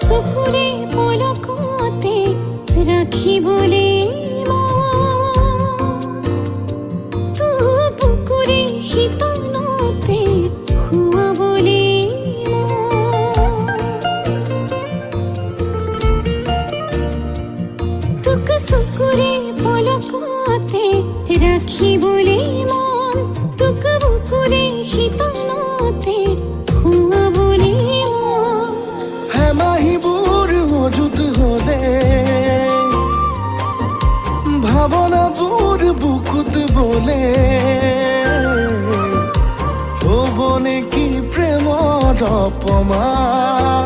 চকুৰে পলকতে ৰাখিবলে তোক বুকুৰে শীতলতে শুৱাবলে তোক চকুৰে পলকতে ৰাখিবলে মন তোক বুকুৰে শীতলতে শুৱাবলে মন হেমাহিবোৰ মজুত হলে ভাৱনাবোৰ বুকুত বলে হ'ব নেকি প্ৰেমৰ অপমান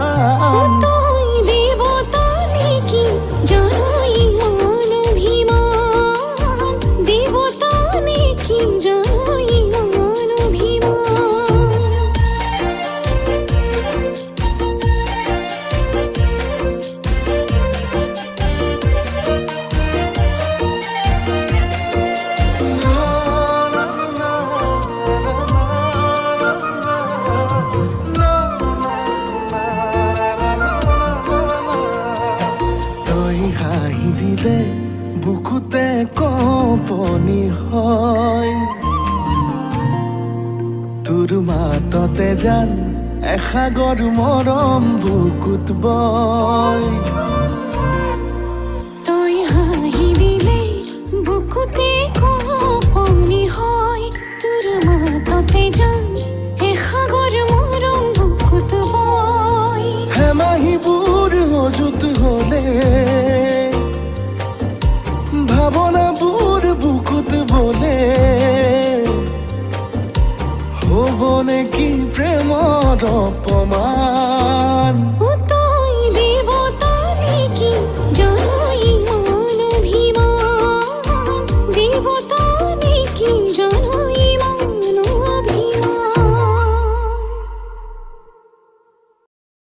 তই দেৱতা নেকি জানই মন অভিমান দেৱতা নেকি জানই মন অভিমান তই হাঁহি দিলে বুকুতে কঁপনি হয় তোৰ মাততে জান এসাগৰ মৰম বুকুত বয় তই হাঁহি দিলে বুকুতে কঁপনি হয় তোৰ মাততে জান এসাগৰ মৰম বুকুত বয় হেমাহিবোৰ মজুত হলে ভাৱনাবোৰ বুকুত বলে হ'ব নেকি প্ৰেমৰ অপমান